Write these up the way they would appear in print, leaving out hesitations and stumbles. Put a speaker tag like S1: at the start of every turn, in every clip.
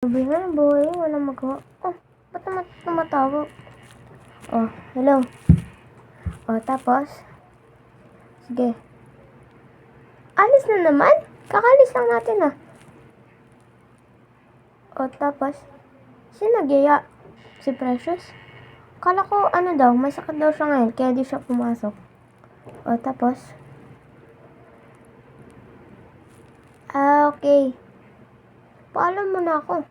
S1: Sabi nga ng buhay, walang magawa. Oh, ba't naman tumatawag? Oh, hello. Oh, tapos? Sige. Alis na naman? Kakalis lang natin ah. Oh, tapos? Sino nagyaya? Si Precious? Kala ko ano daw, may sakit daw siya ngayon, kaya di siya pumasok. Oh, tapos? Okay. Paalam mo na ako.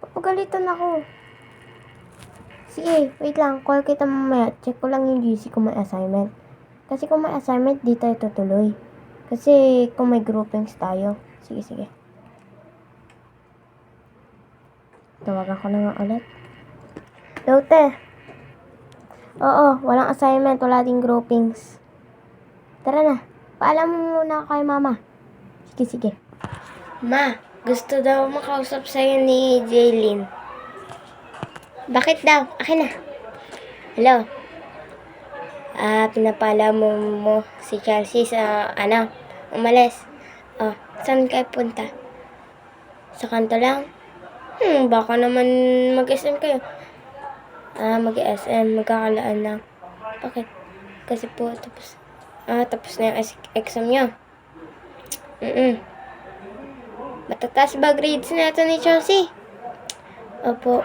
S1: Papagalitan ako. Sige, wait lang. Call kita mamaya. Check ko lang yung GC kung may assignment. Kasi kung may assignment, di tayo tutuloy. Kasi kung may groupings tayo. Sige, sige. Tawagan ko na nga ulit. Lote. Oo, walang assignment. Wala ding groupings. Tara na. Paalam mo muna kay mama. Sige, sige. Ma, gusto daw makausap sa'yo ni Jaylin. Bakit daw? Akin na. Hello? Pinapala mo si Chelsea sa, umalis. Oh, saan kayo punta? Sa kanto lang? Baka naman mag-SM kayo. Mag-SM, magkakalaan lang. Bakit? Kasi po, tapos na yung exam nyo. Matataas ba grades na ito ni Chelsea? Opo.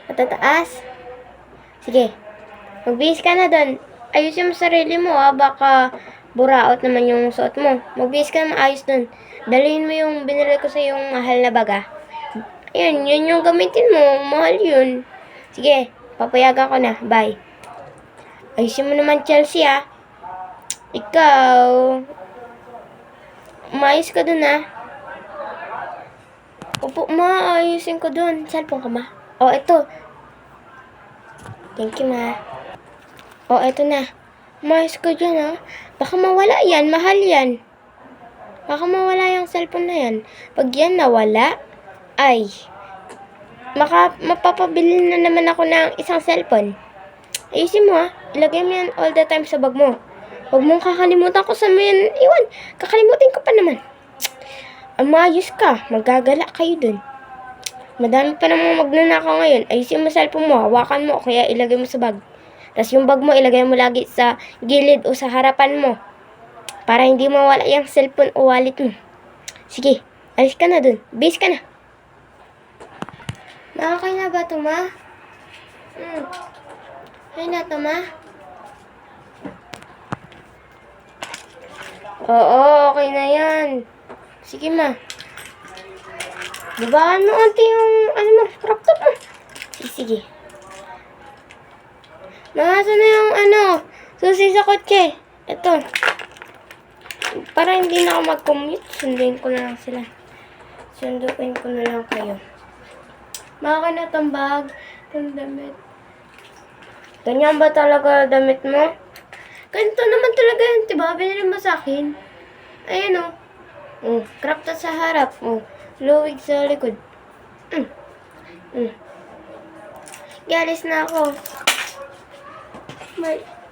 S1: Matataas? Sige. Magbihis ka na doon. Ayusin mo sarili mo baka buraot naman yung suot mo. Magbihis ka na maayos doon. Dalhin mo yung binili ko sa yung mahal na baga. Ayun, yun yung gamitin mo. Mahal yun. Sige, papayagan ko na. Bye. Ayusin mo naman Chelsea Ikaw, maayos ka dun Opo, ayusin ko dun. Cellphone ka ma? Oh, ito. Thank you ma. Oh, ito na. Maayos ka dyan Baka mawala yan. Mahal yan. Baka mawala yung cellphone na yan. Pag yan nawala, ay, mapapabili na naman ako ng isang cellphone. Ayusin mo Ilagay mo yan all the time sa bag mo. Huwag mong kakalimutan ko saan mo yan iwan. Kakalimutin ko pa naman. Maayos ka. Magagala kayo dun. Madami pa namang magnanakaw ngayon. Ayusin mo cellphone mo. Hawakan mo. Kaya ilagay mo sa bag. Tapos yung bag mo, ilagay mo lagi sa gilid o sa harapan mo. Para hindi mawala yung cellphone o wallet mo. Sige. Alis ka na dun. Base ka na. Okay na ba ito, ma? Okay na ito, ma? Oo, okay na yan. Sige, ma. Babaan mo onti yung, crop top mo. Sige. Masa na yung, susi sa kotse. Ito. Para hindi na ako mag-commute, sunduin ko na lang sila. Sunduin ko na lang kayo. Maka na itong bag, itong damit. Ganyan ba talaga damit mo? Ganito naman talaga yun, diba? Binili mo sa akin. Ayan crop top sa harap. Luwig sa likod. Galis na ako.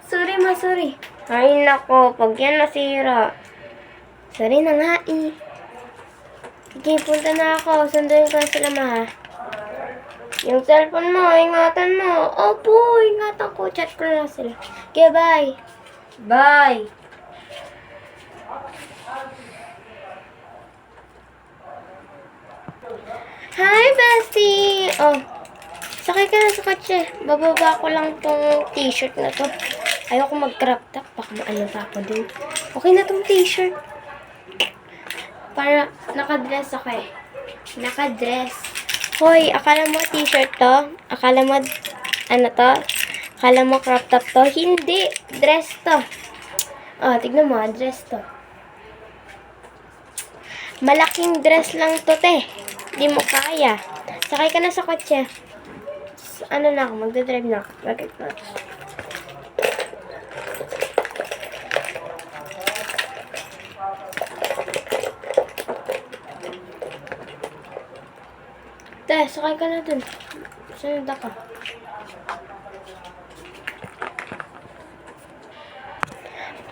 S1: Sorry ma, sorry. Ay nako, pag yan nasira. Sorry na nga Sige, punta na ako. Sunduin ko na sila ma. Yung cellphone mo, ingatan mo. Opo, ingatan ko. Chat ko na sila. Okay, bye. Bye. Hi, bestie! Sakay ka na sa kotse. Bababa ko lang tong t-shirt na to. Ayoko mag-crop top. Baka maano pa ako din. Okay na tong t-shirt. Para nakadress ako Nakadress. Hoy, akala mo t-shirt to? Akala mo, to? Akala mo crop top to? Hindi. Dress to. Tignan mo, dress to. Malaking dress lang to, te. Di mo kaya. Sakay ka na sa kotse. Na ako, magdadrive na ako. Bakit na? Te, sakay ka na dun. Sunod ako.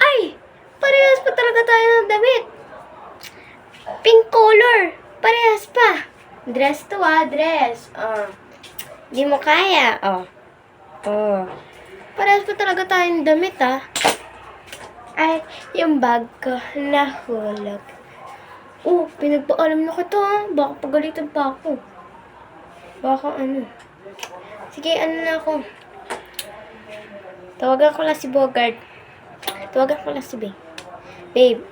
S1: Ay! Parehas pa talaga tayo ng damit. Pink color. parehas pa. Dress to dress. Di mo kaya. Parehas pa talaga tayong damit Ay, yung bag ko, nahulog. Pinagpaalam na kita Baka pagalitan pa ako. Baka ano. Sige, ano na ako. Tawagan ko lang si Bogart. Tawagan ko lang si Babe. Babe,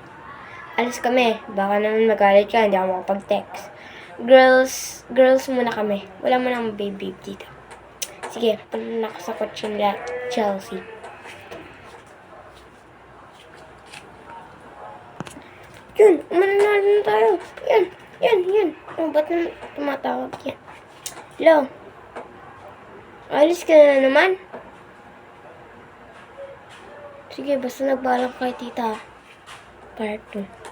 S1: alis kami. Baka naman magalit ka, hindi ako makapag-text. Girls muna kami. Wala mo nang babe dito. Sige, punta na ako sa kotse nila, Chelsea. Yun, umananalo na tayo. Yan. Ba't na tumatawag yan? Hello? Alis ka na naman? Sige, basta nagbalang kay tita. Part 2.